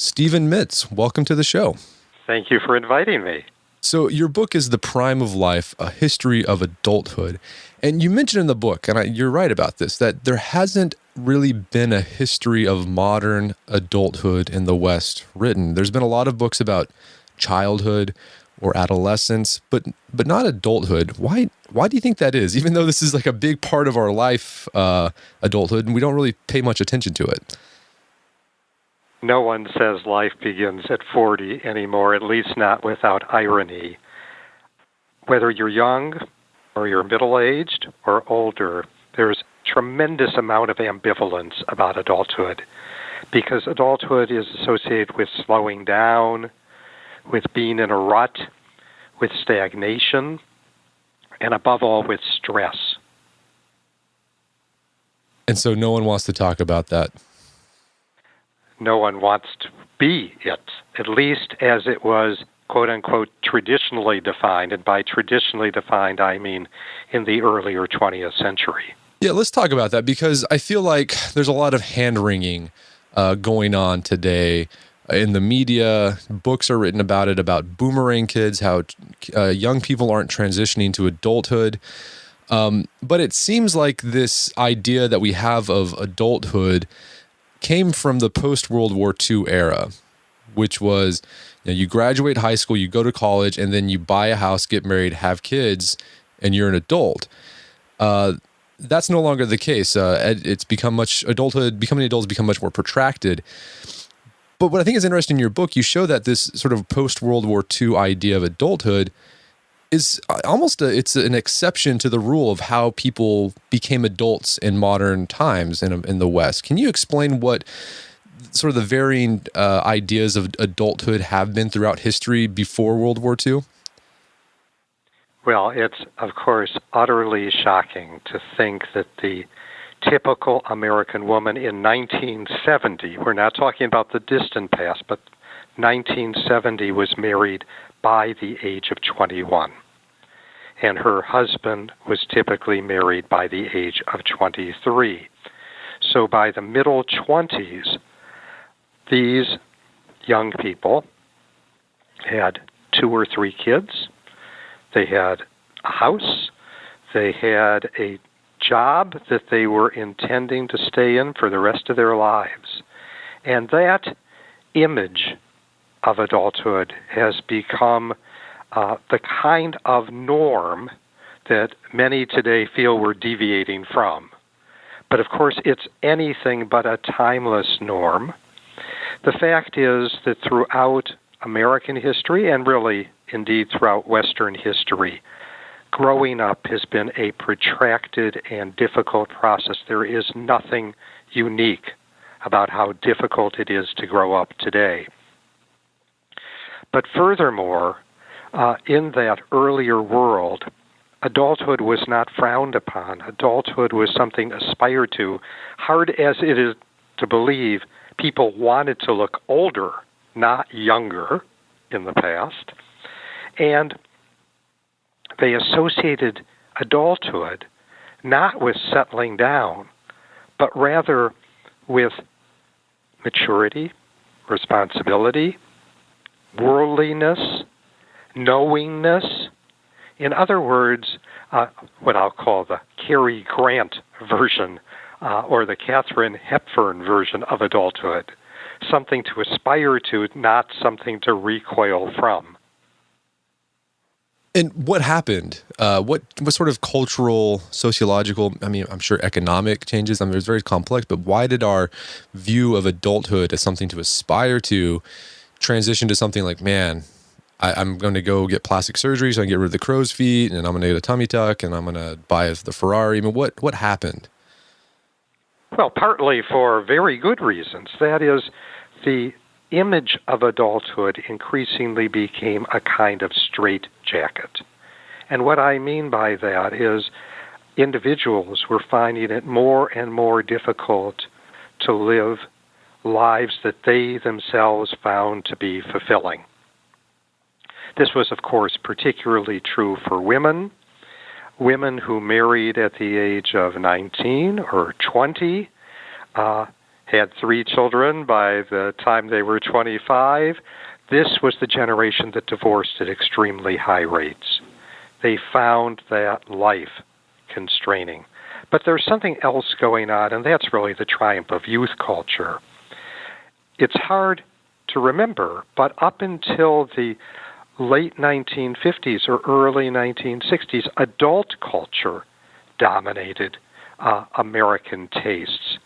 Stephen Mintz, welcome to the show. Thank you for inviting me. So your book is The Prime of Life, A History of Adulthood. And you mentioned in the book, and you're right about this, that there hasn't really been a history of modern adulthood in the West written. There's been a lot of books about childhood or adolescence, but not adulthood. Why do you think that is? Even though this is like a big part of our life, adulthood, and we don't really pay much attention to it. No one says life begins at 40 anymore, at least not without irony. Whether you're young or you're middle-aged or older, there's a tremendous amount of ambivalence about adulthood because adulthood is associated with slowing down, with being in a rut, with stagnation, and above all, with stress. And so no one wants to talk about that. No one wants to be it, at least as it was, quote-unquote, traditionally defined. And by traditionally defined, I mean in the earlier 20th century. Yeah, let's talk about that because I feel like there's a lot of hand-wringing going on today in the media. Books are written about it, about boomerang kids, how young people aren't transitioning to adulthood. But it seems like this idea that we have of adulthood came from the post-World War II era, which was, you graduate high school, you go to college, and then you buy a house, get married, have kids, and you're an adult. That's no longer the case. It's become becoming an adult has become much more protracted. But what I think is interesting in your book, you show that this sort of post-World War II idea of adulthood is almost it's an exception to the rule of how people became adults in modern times in the West. Can you explain what sort of the varying ideas of adulthood have been throughout history before World War II? Well, it's, of course, utterly shocking to think that the typical American woman in 1970, we're not talking about the distant past, but 1970 was married by the age of 21. And her husband was typically married by the age of 23. So by the middle 20s, these young people had 2 or 3 kids. They had a house. They had a job that they were intending to stay in for the rest of their lives. And that image of adulthood has become the kind of norm that many today feel we're deviating from. But of course, it's anything but a timeless norm. The fact is that throughout American history, and really, indeed, throughout Western history, growing up has been a protracted and difficult process. There is nothing unique about how difficult it is to grow up today. But furthermore, in that earlier world, adulthood was not frowned upon. Adulthood was something aspired to. Hard as it is to believe, people wanted to look older, not younger, in the past. And they associated adulthood not with settling down, but rather with maturity, responsibility, worldliness, knowingness. In other words, what I'll call the Cary Grant version or the Katharine Hepburn version of adulthood, something to aspire to, not something to recoil from. And what happened? What sort of cultural, sociological, I'm sure economic changes, it's very complex, but why did our view of adulthood as something to aspire to transition to something like, I'm going to go get plastic surgery so I can get rid of the crow's feet, and I'm going to get a tummy tuck, and I'm going to buy the Ferrari? What happened? Well, partly for very good reasons. That is, the image of adulthood increasingly became a kind of straitjacket. And what I mean by that is individuals were finding it more and more difficult to live lives that they themselves found to be fulfilling. This was, of course, particularly true for women. Women who married at the age of 19 or 20 had 3 children by the time they were 25. This was the generation that divorced at extremely high rates. They found that life constraining. But there's something else going on, and that's really the triumph of youth culture. It's hard to remember, but up until the late 1950s or early 1960s, adult culture dominated American tastes.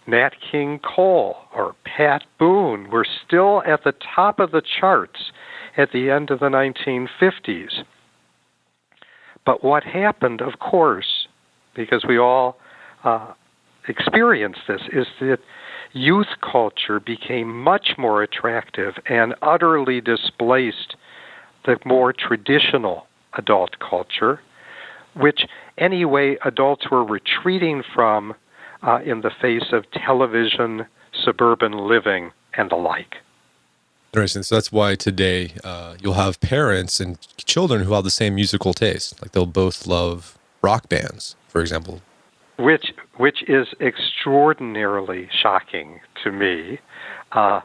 Nat King Cole or Pat Boone were still at the top of the charts at the end of the 1950s. But what happened, of course, because we all experienced this, is that youth culture became much more attractive and utterly displaced the more traditional adult culture, which anyway adults were retreating from in the face of television, suburban living, and the like. Interesting. So that's why today you'll have parents and children who have the same musical taste. Like they'll both love rock bands, for example. Which is extraordinarily shocking to me. I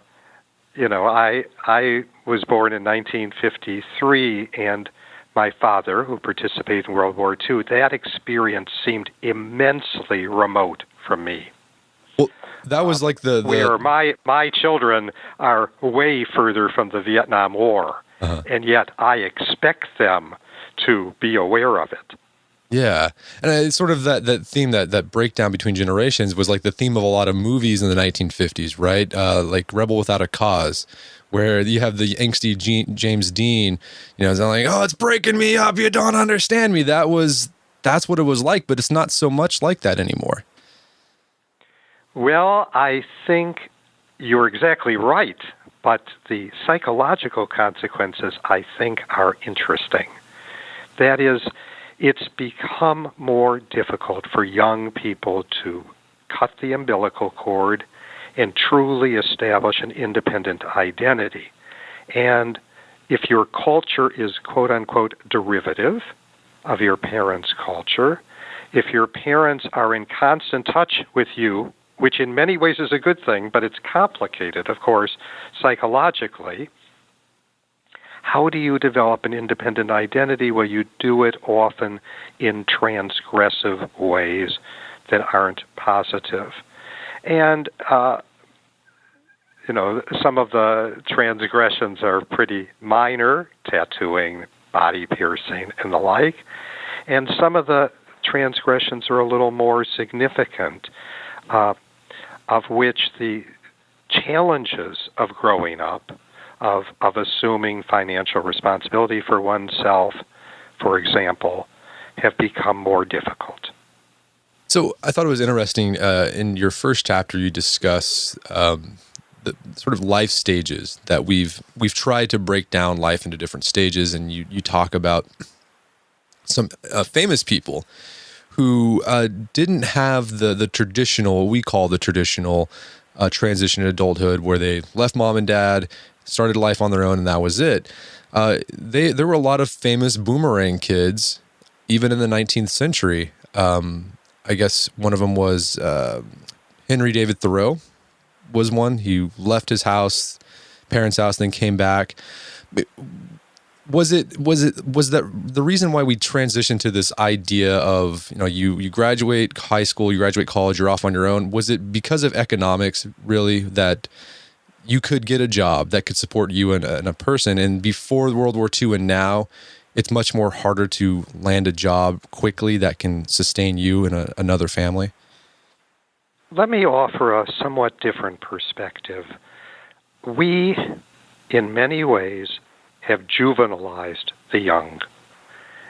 was born in 1953, and my father, who participated in World War II, that experience seemed immensely remote from me. Well, that was like the where my children are way further from the Vietnam War, and yet I expect them to be aware of it. Yeah, and it's sort of that theme, that breakdown between generations was like the theme of a lot of movies in the 1950s, right? Like Rebel Without a Cause, where you have the angsty James Dean, it's like, oh, it's breaking me up, you don't understand me. That's what it was like, but it's not so much like that anymore. Well, I think you're exactly right, but the psychological consequences, I think, are interesting. That is, it's become more difficult for young people to cut the umbilical cord and truly establish an independent identity. And if your culture is quote-unquote derivative of your parents' culture, if your parents are in constant touch with you, which in many ways is a good thing, but it's complicated, of course, psychologically, how do you develop an independent identity? Well, you do it often in transgressive ways that aren't positive. And, some of the transgressions are pretty minor, tattooing, body piercing, and the like. And some of the transgressions are a little more significant, of which the challenges of growing up, of assuming financial responsibility for oneself, for example, have become more difficult. So I thought it was interesting, in your first chapter you discuss the sort of life stages that we've tried to break down life into different stages, and you talk about some famous people who didn't have the traditional, what we call the traditional transition to adulthood, where they left mom and dad, started life on their own, and that was it. There were a lot of famous boomerang kids, even in the 19th century. I guess one of them was Henry David Thoreau was one. He left his house, parents' house, then came back. Was that the reason why we transitioned to this idea of, you graduate high school, you graduate college, you're off on your own? Was it because of economics, really, that you could get a job that could support you and a person? And before World War II and now, it's much more harder to land a job quickly that can sustain you and another family? Let me offer a somewhat different perspective. We, in many ways, have juvenilized the young.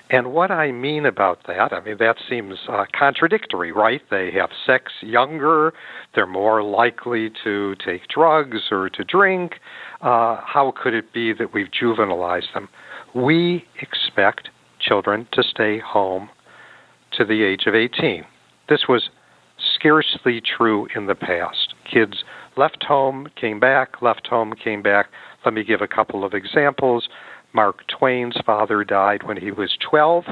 And what I mean about that, that seems contradictory, right? They have sex younger, they're more likely to take drugs or to drink. How could it be that we've juvenilized them? We expect children to stay home to the age of 18. This was scarcely true in the past. Kids left home, came back, left home, came back. Let me give a couple of examples. Mark Twain's father died when he was 12.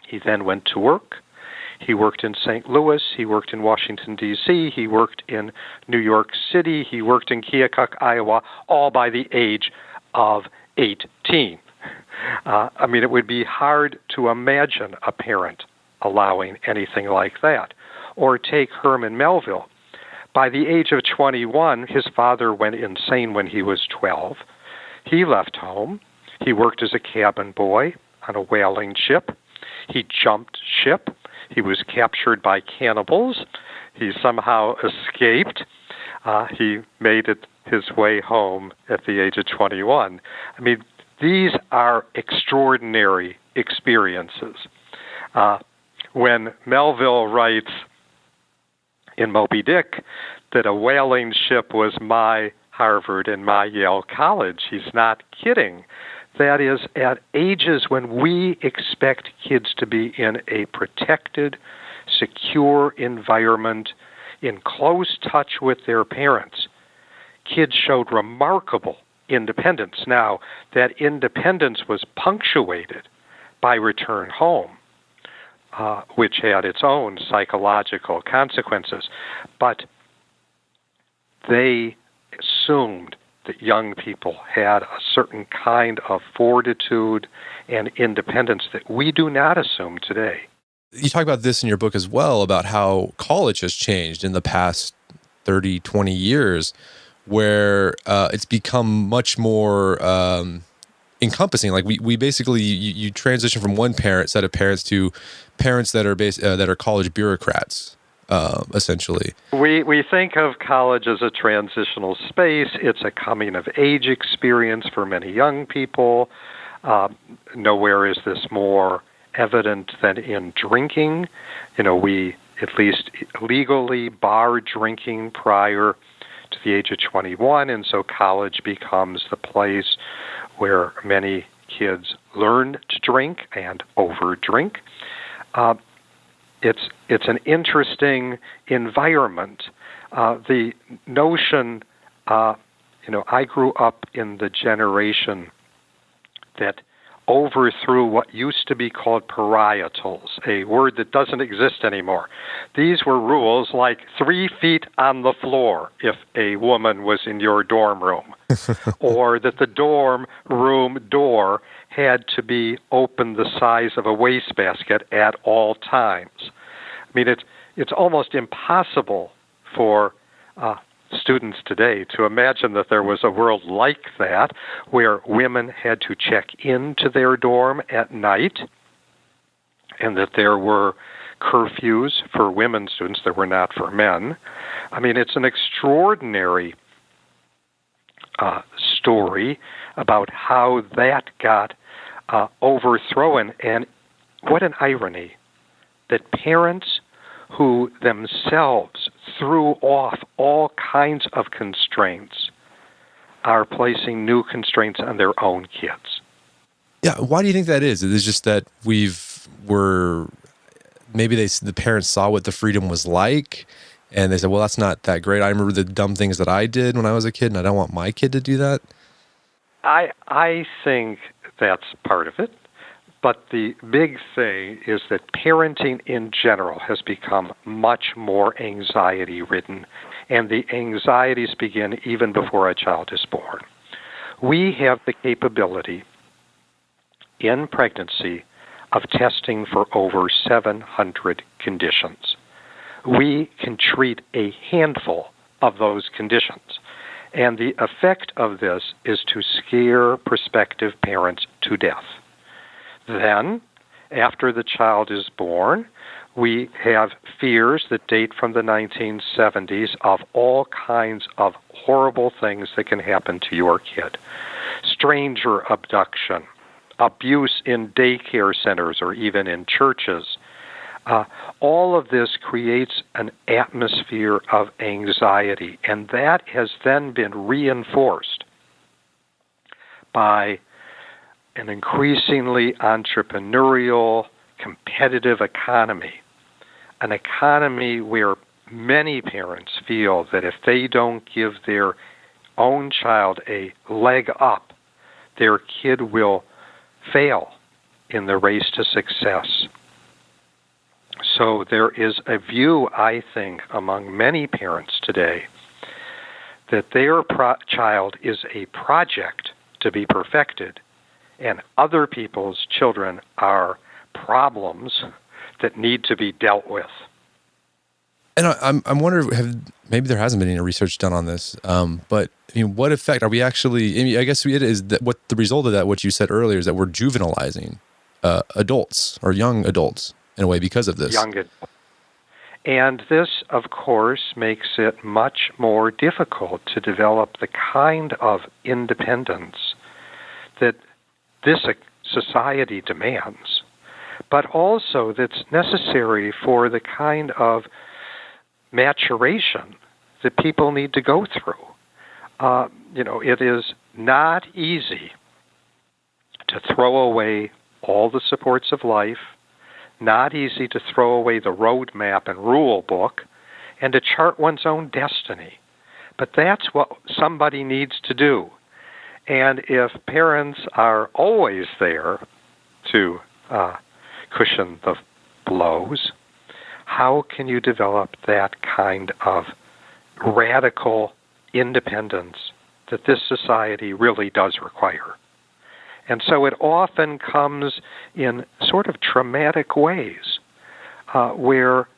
He then went to work. He worked in St. Louis. He worked in Washington, D.C. He worked in New York City. He worked in Keokuk, Iowa, all by the age of 18. It would be hard to imagine a parent allowing anything like that. Or take Herman Melville. By the age of 21, his father went insane when he was 12. He left home. He worked as a cabin boy on a whaling ship. He jumped ship. He was captured by cannibals. He somehow escaped. He made it his way home at the age of 21. These are extraordinary experiences. When Melville writes in Moby Dick that a whaling ship was my Harvard and my Yale College, he's not kidding. That is, at ages when we expect kids to be in a protected, secure environment, in close touch with their parents, kids showed remarkable independence. Now, that independence was punctuated by return home, which had its own psychological consequences. But they assumed that young people had a certain kind of fortitude and independence that we do not assume today. You talk about this in your book as well, about how college has changed in the past 30, 20 years, where it's become much more encompassing. Like we basically, you transition from one set of parents to parents that are college bureaucrats, essentially. We think of college as a transitional space. It's a coming-of-age experience for many young people. Nowhere is this more evident than in drinking. We at least legally bar drinking prior to the age of 21, and so college becomes the place where many kids learn to drink and overdrink. It's an interesting environment. The notion, I grew up in the generation that overthrew what used to be called parietals, a word that doesn't exist anymore. These were rules like 3 feet on the floor if a woman was in your dorm room, or that the dorm room door had to be open the size of a wastebasket at all times. It's almost impossible for students today to imagine that there was a world like that, where women had to check into their dorm at night, and that there were curfews for women students that were not for men. It's an extraordinary story about how that got overthrown, and what an irony that parents who themselves threw off all kinds of constraints are placing new constraints on their own kids. Yeah, why do you think that is? It is just that maybe the parents saw what the freedom was like, and they said, well, that's not that great. I remember the dumb things that I did when I was a kid, and I don't want my kid to do that. I think that's part of it. But the big thing is that parenting in general has become much more anxiety-ridden, and the anxieties begin even before a child is born. We have the capability in pregnancy of testing for over 700 conditions. We can treat a handful of those conditions, and the effect of this is to scare prospective parents to death. Then, after the child is born, we have fears that date from the 1970s of all kinds of horrible things that can happen to your kid. Stranger abduction, abuse in daycare centers or even in churches. All of this creates an atmosphere of anxiety, and that has then been reinforced by an increasingly entrepreneurial, competitive economy, an economy where many parents feel that if they don't give their own child a leg up, their kid will fail in the race to success. So there is a view, I think, among many parents today that their child is a project to be perfected, and other people's children are problems that need to be dealt with. And I'm wondering, maybe there hasn't been any research done on this, but I mean, what effect are we actually? I mean, I guess it is that what the result of that. What you said earlier is that we're juvenilizing adults or young adults in a way because of this. Young adults. And this, of course, makes it much more difficult to develop the kind of independence that this society demands, but also that's necessary for the kind of maturation that people need to go through. It is not easy to throw away all the supports of life, not easy to throw away the roadmap and rule book, and to chart one's own destiny. But that's what somebody needs to do. And if parents are always there to cushion the blows, how can you develop that kind of radical independence that this society really does require? And so it often comes in sort of traumatic ways, where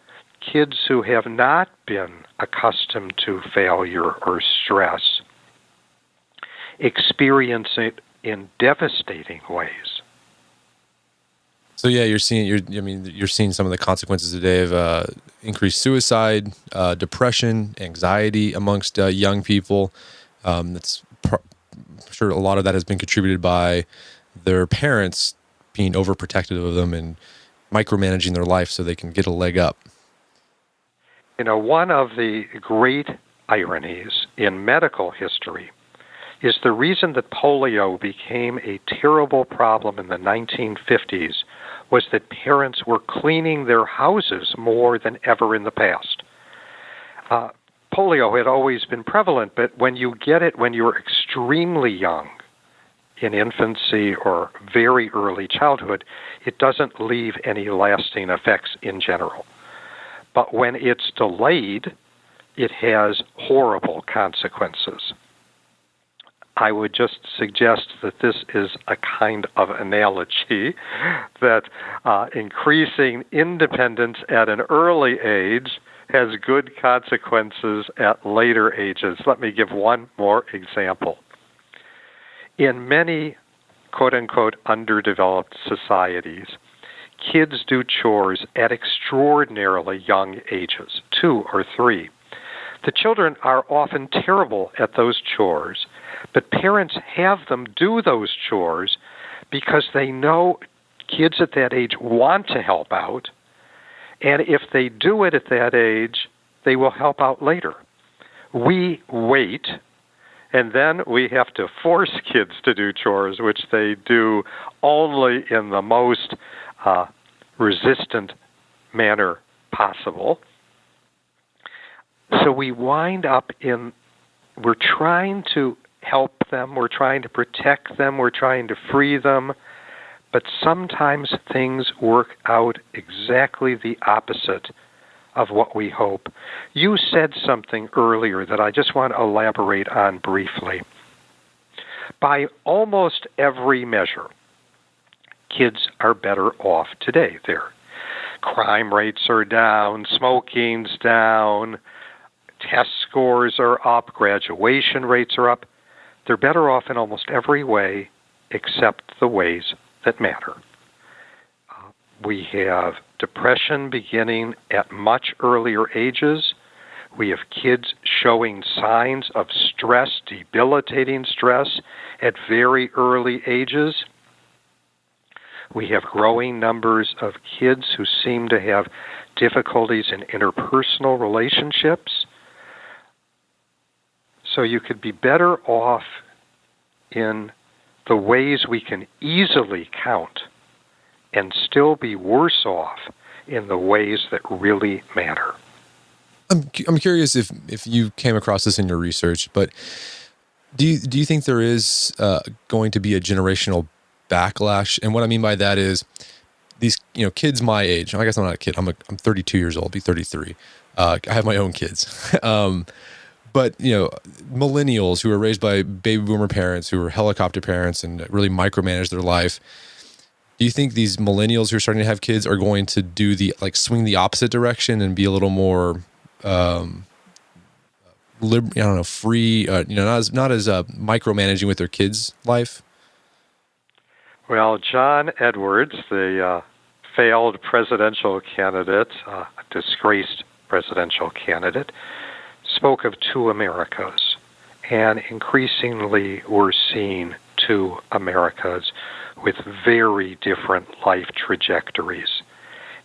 kids who have not been accustomed to failure or stress experience it in devastating ways. So yeah, you're seeing some of the consequences today of increased suicide, depression, anxiety amongst young people. I'm sure a lot of that has been contributed by their parents being overprotective of them and micromanaging their life so they can get a leg up. One of the great ironies in medical history is the reason that polio became a terrible problem in the 1950s was that parents were cleaning their houses more than ever in the past. Polio had always been prevalent, but when you get it when you're extremely young, in infancy or very early childhood, it doesn't leave any lasting effects in general. But when it's delayed, it has horrible consequences. I would just suggest that this is a kind of analogy that increasing independence at an early age has good consequences at later ages. Let me give one more example. In many, quote-unquote, underdeveloped societies, kids do chores at extraordinarily young ages, 2 or 3. The children are often terrible at those chores, but parents have them do those chores because they know kids at that age want to help out, and if they do it at that age, they will help out later. We wait, and then we have to force kids to do chores, which they do only in the most resistant manner possible. So we wind up we're trying to help them, we're trying to protect them, we're trying to free them, but sometimes things work out exactly the opposite of what we hope. You said something earlier that I just want to elaborate on briefly. By almost every measure, kids are better off today. Their crime rates are down, smoking's down, test scores are up, graduation rates are up. They're better off in almost every way except the ways that matter. We have depression beginning at much earlier ages. We have kids showing signs of stress, debilitating stress, at very early ages. We have growing numbers of kids who seem to have difficulties in interpersonal relationships. So you could be better off in the ways we can easily count and still be worse off in the ways that really matter. I'm curious if you came across this in your research, but do you think there is going to be a generational backlash? And what I mean by that is these, kids my age. I guess I'm not a kid. I'm 32 years old. Be 33. I have my own kids. But millennials who are raised by baby boomer parents who are helicopter parents and really micromanage their life. Do you think these millennials who are starting to have kids are going to do swing the opposite direction and be a little more, free? Not as micromanaging with their kids' life. Well, John Edwards, the failed presidential candidate, a disgraced presidential candidate, spoke of two Americas, and increasingly we're seeing two Americas with very different life trajectories,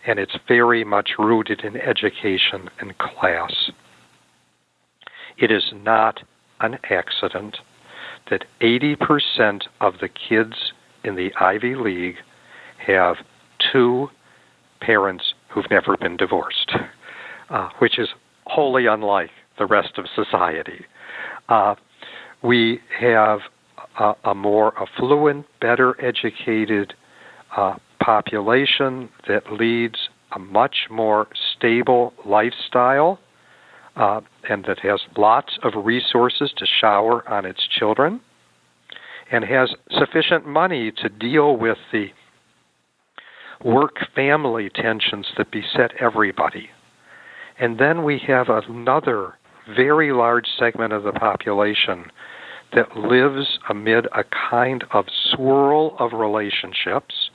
and it's very much rooted in education and class. It is not an accident that 80% of the kids in the Ivy League have two parents who've never been divorced, which is wholly unlike the rest of society. We have a more affluent, better educated population that leads a much more stable lifestyle and that has lots of resources to shower on its children and has sufficient money to deal with the work-family tensions that beset everybody. And then we have another very large segment of the population that lives amid a kind of swirl of relationships,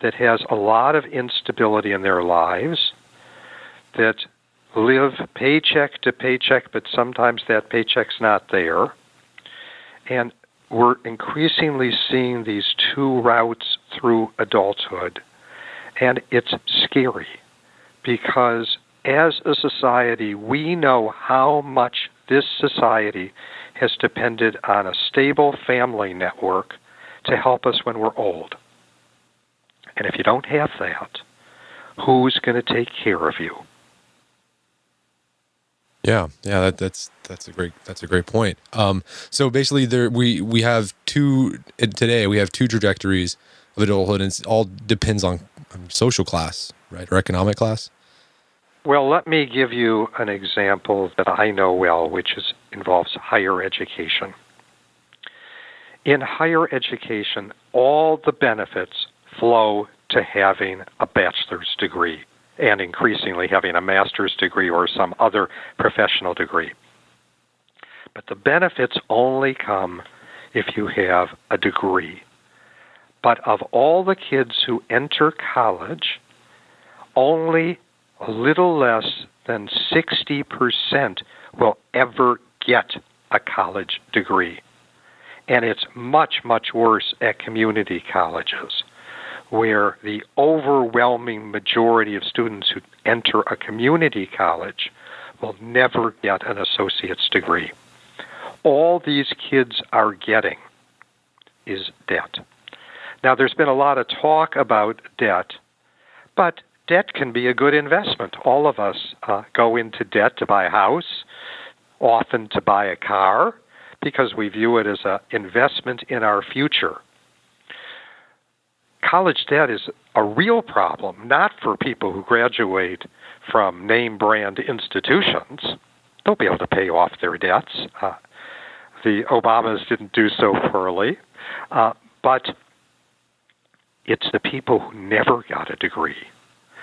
that has a lot of instability in their lives, that live paycheck to paycheck, but sometimes that paycheck's not there. And we're increasingly seeing these two routes through adulthood. And it's scary because as a society, we know how much this society has depended on a stable family network to help us when we're old. And if you don't have that, who's going to take care of you? Yeah, that's a great point. So basically, we have two trajectories of adulthood, and it all depends on social class, right, or economic class. Well, let me give you an example that I know well, which involves higher education. In higher education, all the benefits flow to having a bachelor's degree and increasingly having a master's degree or some other professional degree. But the benefits only come if you have a degree. But of all the kids who enter college, only a little less than 60% will ever get a college degree. And it's much, much worse at community colleges, where the overwhelming majority of students who enter a community college will never get an associate's degree. All these kids are getting is debt. Now, there's been a lot of talk about debt, but debt can be a good investment. All of us go into debt to buy a house, often to buy a car, because we view it as an investment in our future. College debt is a real problem, not for people who graduate from name-brand institutions. They'll be able to pay off their debts. The Obamas didn't do so poorly. But it's the people who never got a degree.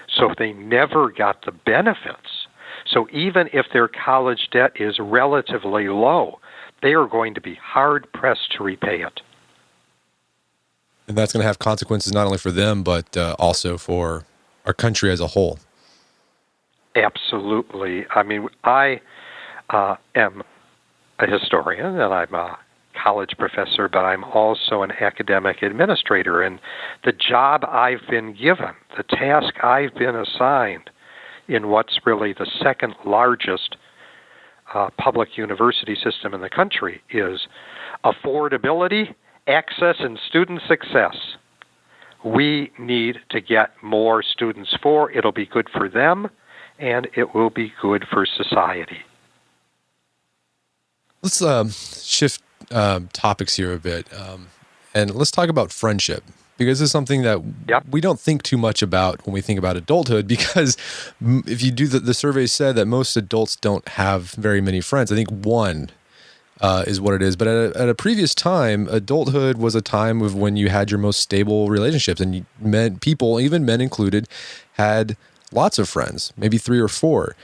So they never got the benefits. So even if their college debt is relatively low, they are going to be hard-pressed to repay it. And that's going to have consequences not only for them, but also for our country as a whole. Absolutely. I mean, I am a historian, and I'm a college professor, but I'm also an academic administrator. And the job I've been given, the task I've been assigned in what's really the second largest public university system in the country is affordability, access, and student success. We need to get more students it'll be good for them, and it will be good for society. Let's shift topics here a bit, and let's talk about friendship. Because this is something that Yep. we don't think too much about when we think about adulthood, because if you do the survey said that most adults don't have very many friends. I think one is what it is. But at a previous time, adulthood was a time of when you had your most stable relationships, and people, even men included, had lots of friends, maybe 3 or 4.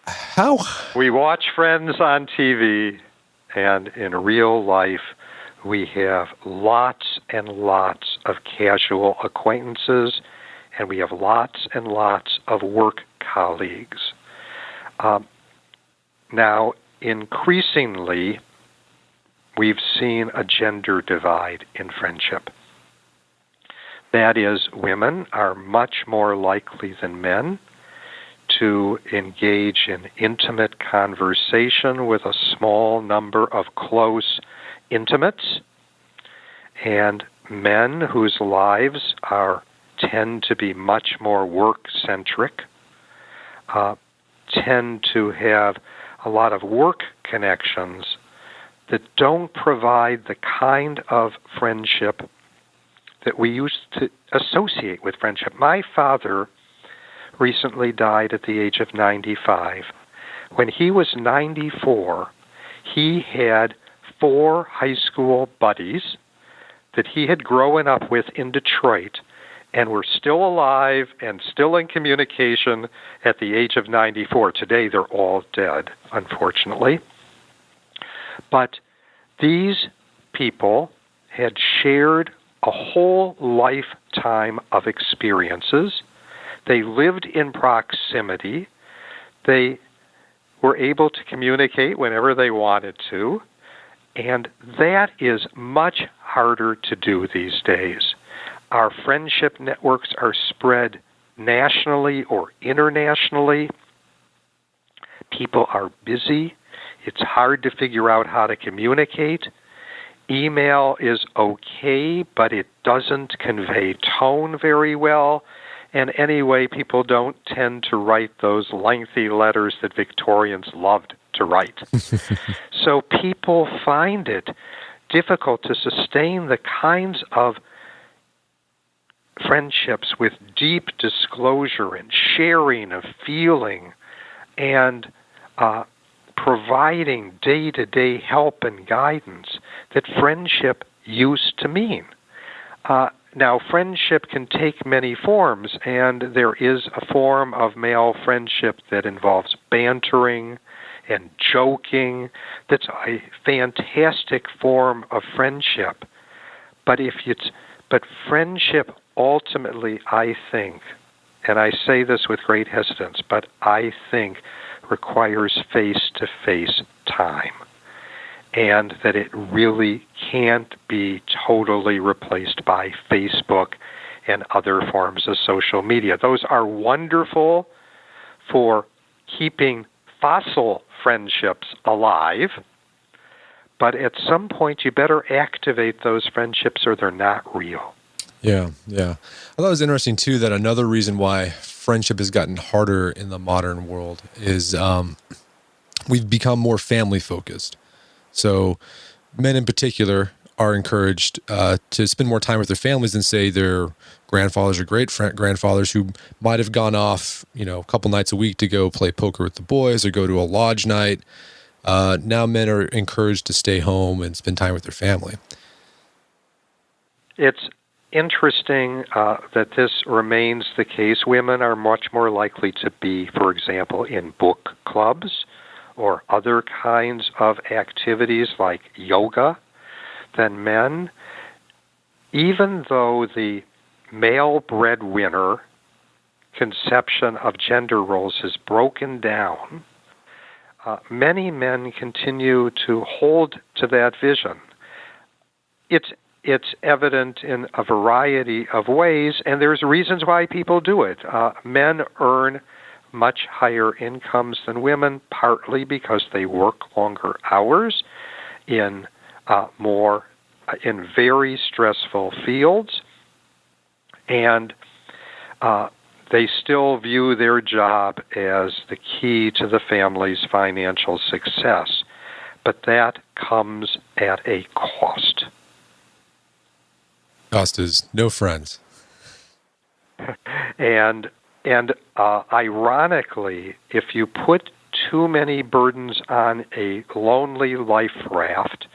How? We watch Friends on TV, and in real life, we have lots and lots of casual acquaintances, and we have lots and lots of work colleagues. Now, increasingly, we've seen a gender divide in friendship. That is, women are much more likely than men to engage in intimate conversation with a small number of close intimates, and men whose lives tend to be much more work-centric, tend to have a lot of work connections that don't provide the kind of friendship that we used to associate with friendship. My father recently died at the age of 95. When he was 94, he had 4 high school buddies that he had grown up with in Detroit and were still alive and still in communication at the age of 94. Today, they're all dead, unfortunately. But these people had shared a whole lifetime of experiences. They lived in proximity. They were able to communicate whenever they wanted to. And that is much harder to do these days. Our friendship networks are spread nationally or internationally. People are busy. It's hard to figure out how to communicate. Email is okay, but it doesn't convey tone very well. And anyway, people don't tend to write those lengthy letters that Victorians loved to write. So people find it difficult to sustain the kinds of friendships with deep disclosure and sharing of feeling and providing day-to-day help and guidance that friendship used to mean. Now, friendship can take many forms, and there is a form of male friendship that involves bantering and joking. That's a fantastic form of friendship. But friendship ultimately, I think, and I say this with great hesitance, but I think requires face-to-face time, and that it really can't be totally replaced by Facebook and other forms of social media. Those are wonderful for keeping fossil friendships alive, but at some point you better activate those friendships or they're not real. Yeah. I thought it was interesting, too, that another reason why friendship has gotten harder in the modern world is we've become more family-focused. So men in particular are encouraged to spend more time with their families than, say, their grandfathers or great-grandfathers who might have gone off, a couple nights a week to go play poker with the boys or go to a lodge night. Now men are encouraged to stay home and spend time with their family. It's interesting that this remains the case. Women are much more likely to be, for example, in book clubs or other kinds of activities like yoga than men. Even though the male breadwinner conception of gender roles has broken down, many men continue to hold to that vision. It's evident in a variety of ways, and there's reasons why people do it. Men earn much higher incomes than women, partly because they work longer hours in very stressful fields, and they still view their job as the key to the family's financial success. But that comes at a cost. Cost is no friends. And ironically, if you put too many burdens on a lonely life raft,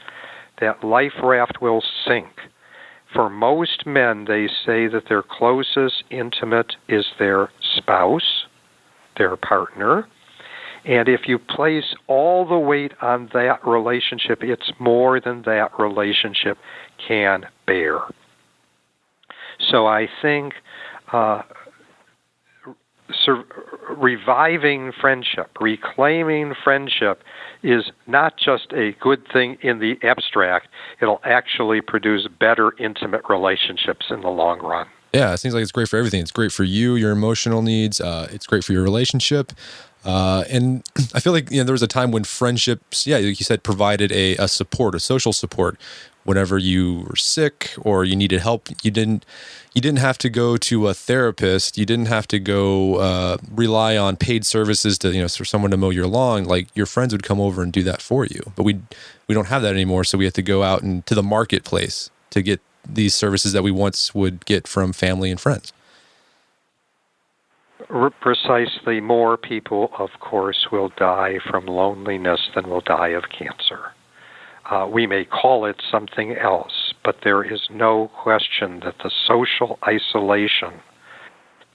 that life raft will sink. For most men, they say that their closest intimate is their spouse, their partner. And if you place all the weight on that relationship, it's more than that relationship can bear. So I think reviving friendship, reclaiming friendship is not just a good thing in the abstract. It'll actually produce better intimate relationships in the long run. Yeah, it seems like it's great for everything. It's great for you, your emotional needs. It's great for your relationship. And I feel like there was a time when friendships, like you said, provided a support, a social support. Whenever you were sick or you needed help, you didn't have to go to a therapist. You didn't have to go rely on paid services to for someone to mow your lawn. Like your friends would come over and do that for you. But we don't have that anymore. So we have to go out and to the marketplace to get these services that we once would get from family and friends. Precisely. More people, of course, will die from loneliness than will die of cancer. We may call it something else, but there is no question that the social isolation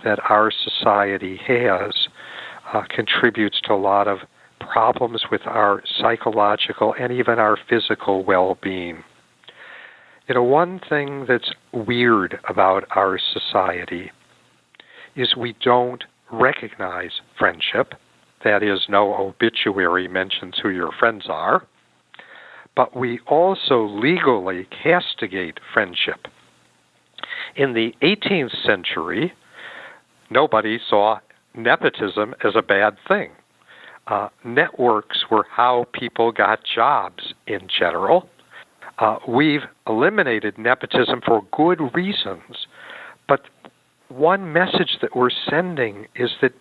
that our society has contributes to a lot of problems with our psychological and even our physical well-being. One thing that's weird about our society is we don't recognize friendship. That is, no obituary mentions who your friends are. But we also legally castigate friendship. In the 18th century, nobody saw nepotism as a bad thing. Networks were how people got jobs in general. We've eliminated nepotism for good reasons, but one message that we're sending is that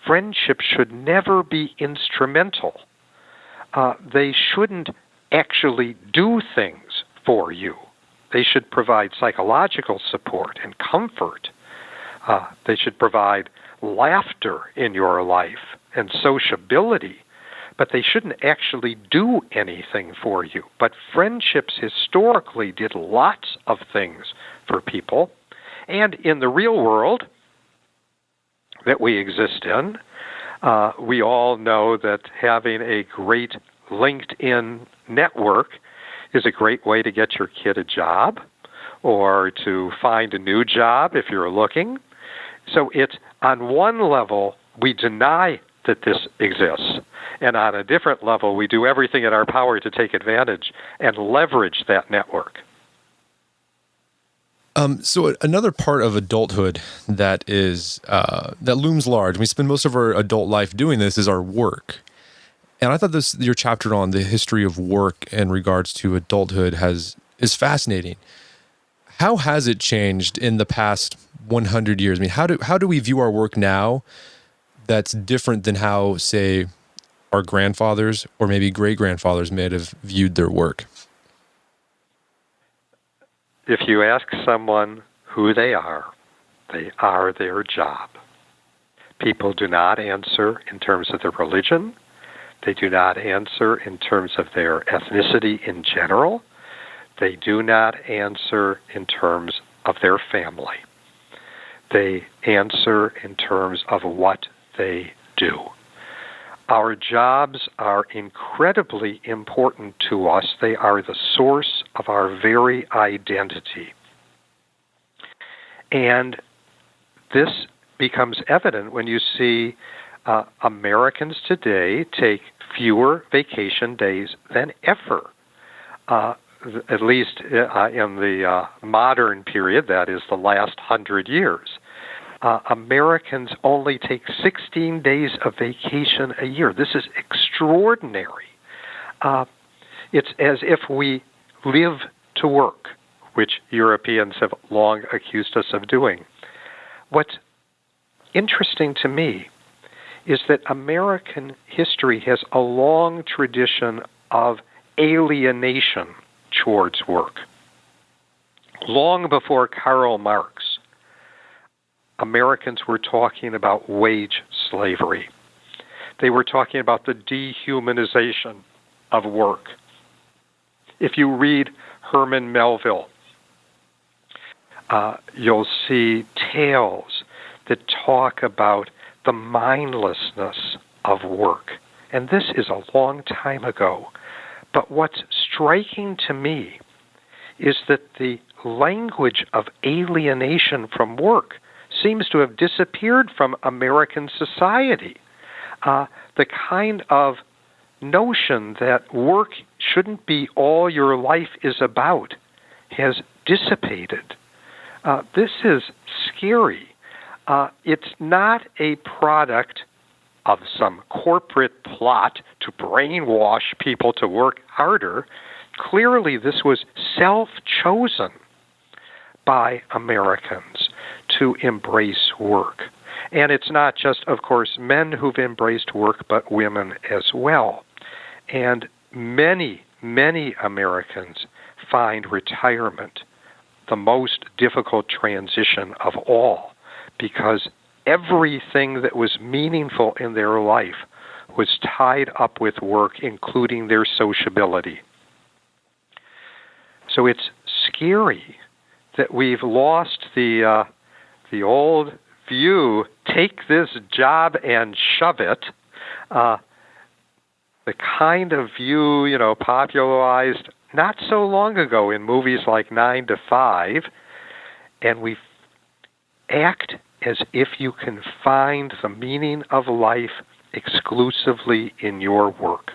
friendship should never be instrumental. They shouldn't actually do things for you. They should provide psychological support and comfort. They should provide laughter in your life and sociability, but they shouldn't actually do anything for you. But friendships historically did lots of things for people. And in the real world that we exist in, we all know that having a great LinkedIn network is a great way to get your kid a job or to find a new job if you're looking. So it's on one level, we deny that this exists. And on a different level, we do everything in our power to take advantage and leverage that network. So another part of adulthood that is that looms large, we spend most of our adult life doing this, is our work. And I thought your chapter on the history of work in regards to adulthood is fascinating. How has it changed in the past 100 years? I mean, how do we view our work now that's different than how, say, our grandfathers or maybe great-grandfathers may have viewed their work? If you ask someone who they are their job. People do not answer in terms of their religion. They do not answer in terms of their ethnicity in general. They do not answer in terms of their family. They answer in terms of what they do. Our jobs are incredibly important to us. They are the source of our very identity. And this becomes evident when you see Americans today take fewer vacation days than ever. At least in the modern period, that is the last 100 years. Americans only take 16 days of vacation a year. This is extraordinary. It's as if we live to work, which Europeans have long accused us of doing. What's interesting to me is that American history has a long tradition of alienation towards work. Long before Karl Marx, Americans were talking about wage slavery. They were talking about the dehumanization of work. If you read Herman Melville, you'll see tales that talk about the mindlessness of work. And this is a long time ago. But what's striking to me is that the language of alienation from work seems to have disappeared from American society. The kind of notion that work shouldn't be all your life is about has dissipated. This is scary. It's not a product of some corporate plot to brainwash people to work harder. Clearly, this was self-chosen by Americans to embrace work. And it's not just, of course, men who've embraced work, but women as well. And many, many Americans find retirement the most difficult transition of all, because everything that was meaningful in their life was tied up with work, including their sociability. So it's scary that we've lost the old view, take this job and shove it, the kind of view, popularized not so long ago in movies like 9 to 5, and we act as if you can find the meaning of life exclusively in your work.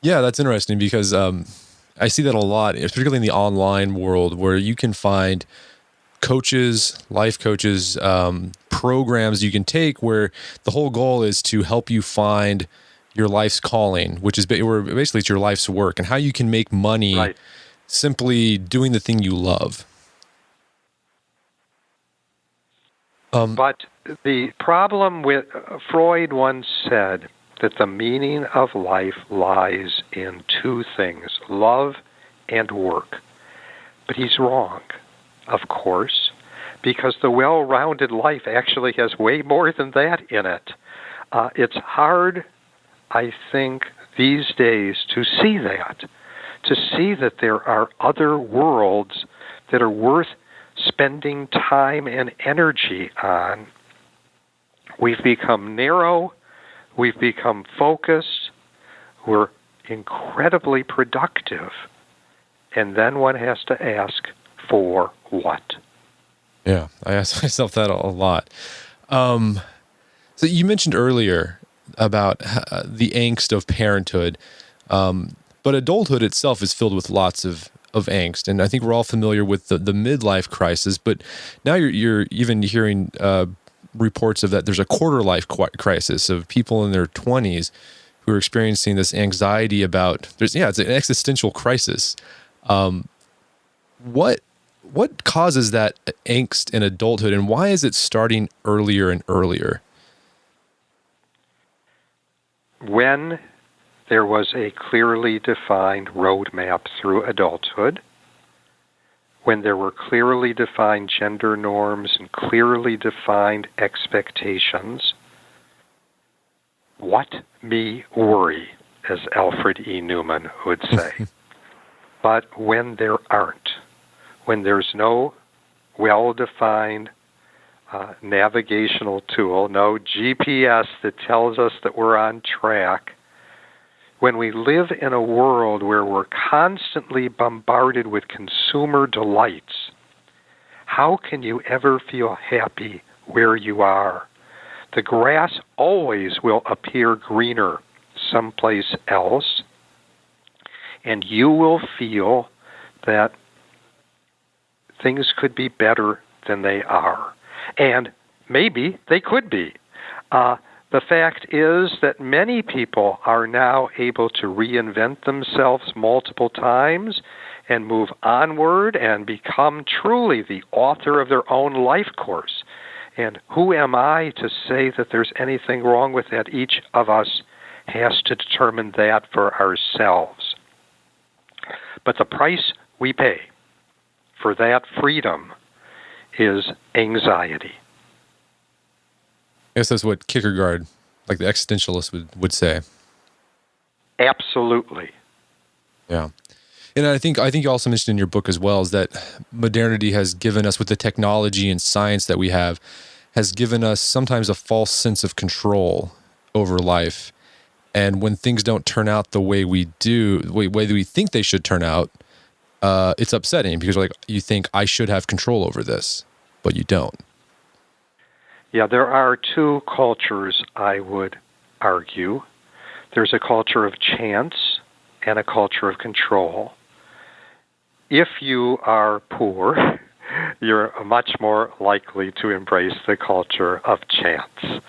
Yeah, that's interesting because I see that a lot, particularly in the online world, where you can find coaches, life coaches, programs you can take where the whole goal is to help you find your life's calling, which is basically it's your life's work, and how you can make money simply doing the thing you love. But the problem with Freud once said that the meaning of life lies in two things, love and work. But he's wrong, of course, because the well-rounded life actually has way more than that in it. It's hard, I think, these days to see that there are other worlds that are worth spending time and energy on. We've become narrow, we've become focused, we're incredibly productive, and then one has to ask, for what? Yeah, I ask myself that a lot. So you mentioned earlier about the angst of parenthood, but adulthood itself is filled with lots of angst, and I think we're all familiar with the midlife crisis. But now you're even hearing reports of that there's a quarter life crisis of people in their 20s who are experiencing this anxiety about it's an existential crisis. What causes that angst in adulthood, and why is it starting earlier and earlier? When there was a clearly defined roadmap through adulthood, when there were clearly defined gender norms and clearly defined expectations, what me worry, as Alfred E. Newman would say. But when there aren't, when there's no well-defined navigational tool, no GPS that tells us that we're on track, when we live in a world where we're constantly bombarded with consumer delights, how can you ever feel happy where you are? The grass always will appear greener someplace else, and you will feel that things could be better than they are. And maybe they could be. The fact is that many people are now able to reinvent themselves multiple times and move onward and become truly the author of their own life course. And who am I to say that there's anything wrong with that? Each of us has to determine that for ourselves. But the price we pay for that freedom is anxiety. I guess that's what Kierkegaard, like the existentialist, would say. Absolutely. Yeah. And I think you also mentioned in your book as well is that modernity has given us, with the technology and science that we have, has given us sometimes a false sense of control over life. And when things don't turn out the way we do, the way we think they should turn out, it's upsetting because you think I should have control over this, but you don't. Yeah, there are two cultures, I would argue. There's a culture of chance and a culture of control. If you are poor, you're much more likely to embrace the culture of chance.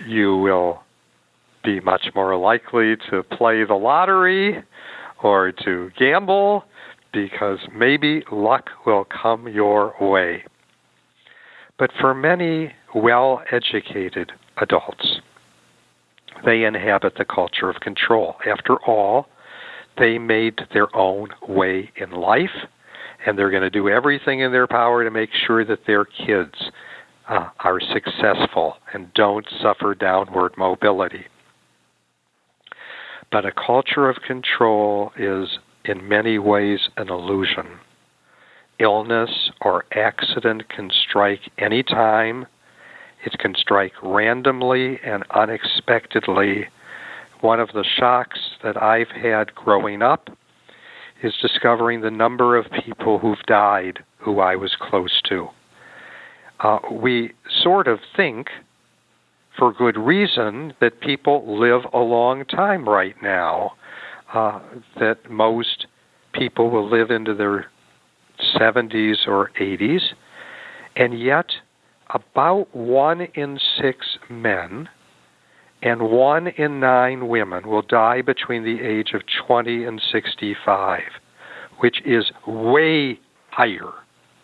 You will be much more likely to play the lottery or to gamble because maybe luck will come your way. But for many well-educated adults, they inhabit the culture of control. After all, they made their own way in life, and they're going to do everything in their power to make sure that their kids are successful and don't suffer downward mobility. But a culture of control is in many ways an illusion. Illness or accident can strike any time. It can strike randomly and unexpectedly. One of the shocks that I've had growing up is discovering the number of people who've died who I was close to. We sort of think, for good reason, that people live a long time right now, that most people will live into their 70s or 80s, and yet about 1 in 6 men and 1 in 9 women will die between the age of 20 and 65, which is way higher,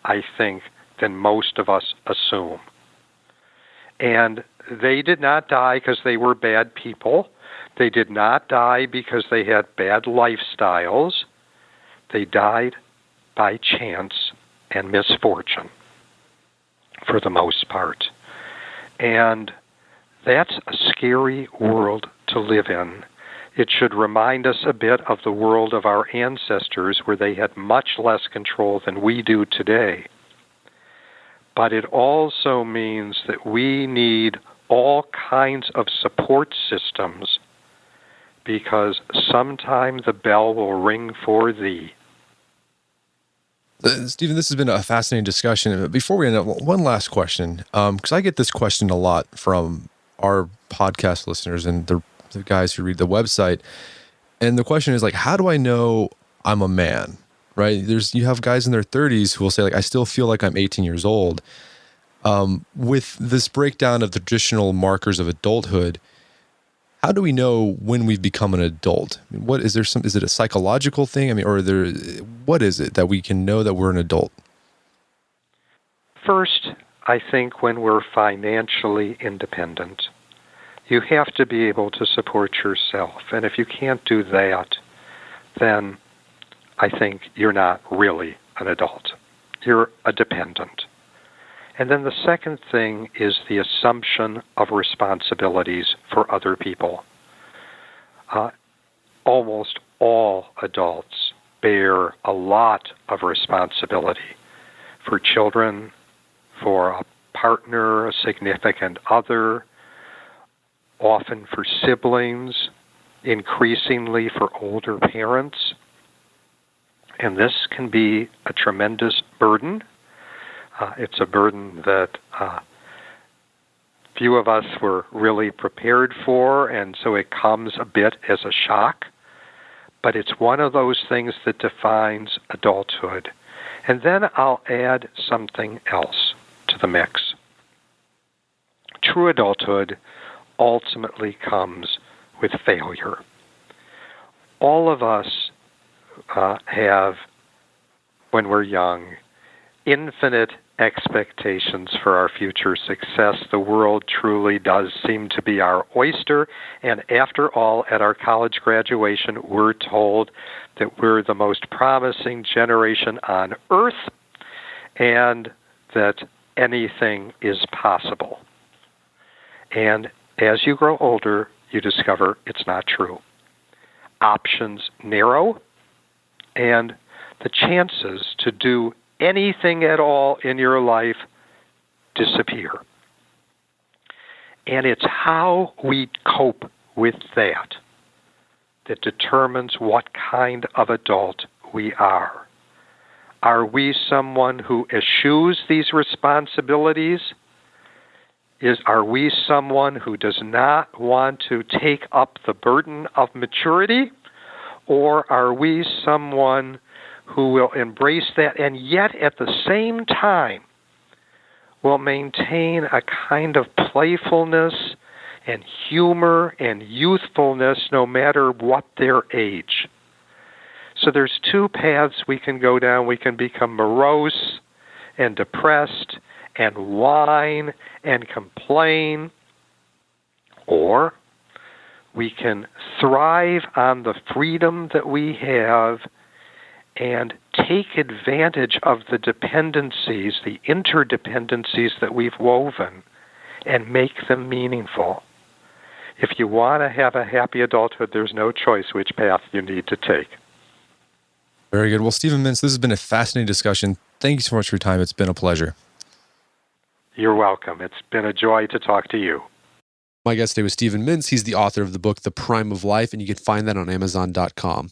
I think, than most of us assume. And they did not die because they were bad people. They did not die because they had bad lifestyles. They died by chance and misfortune, for the most part. And that's a scary world to live in. It should remind us a bit of the world of our ancestors, where they had much less control than we do today. But it also means that we need all kinds of support systems, because sometime the bell will ring for thee. Stephen, this has been a fascinating discussion. Before we end up, one last question, because I get this question a lot from our podcast listeners and the guys who read the website. And the question is how do I know I'm a man, right? You have guys in their 30s who will say I still feel like I'm 18 years old. With this breakdown of the traditional markers of adulthood, how do we know when we've become an adult? Is it a psychological thing? What is it that we can know that we're an adult? First, I think when we're financially independent, you have to be able to support yourself. And if you can't do that, then I think you're not really an adult. You're a dependent. And then the second thing is the assumption of responsibilities for other people. Almost all adults bear a lot of responsibility for children, for a partner, a significant other, often for siblings, increasingly for older parents. And this can be a tremendous burden. It's a burden that few of us were really prepared for, and so it comes a bit as a shock. But it's one of those things that defines adulthood. And then I'll add something else to the mix. True adulthood ultimately comes with failure. All of us have, when we're young, infinite expectations for our future success. The world truly does seem to be our oyster, and after all, at our college graduation, we're told that we're the most promising generation on earth and that anything is possible. And as you grow older, you discover it's not true. Options narrow, and the chances to do anything at all in your life disappear. And it's how we cope with that that determines what kind of adult we are. Are we someone who eschews these responsibilities? Are we someone who does not want to take up the burden of maturity? Or are we someone who will embrace that and yet at the same time will maintain a kind of playfulness and humor and youthfulness no matter what their age? So there's two paths we can go down. We can become morose and depressed and whine and complain, or we can thrive on the freedom that we have and take advantage of the dependencies, the interdependencies that we've woven, and make them meaningful. If you want to have a happy adulthood, there's no choice which path you need to take. Very good. Well, Stephen Mintz, this has been a fascinating discussion. Thank you so much for your time. It's been a pleasure. You're welcome. It's been a joy to talk to you. My guest today was Stephen Mintz. He's the author of the book, The Prime of Life, and you can find that on Amazon.com.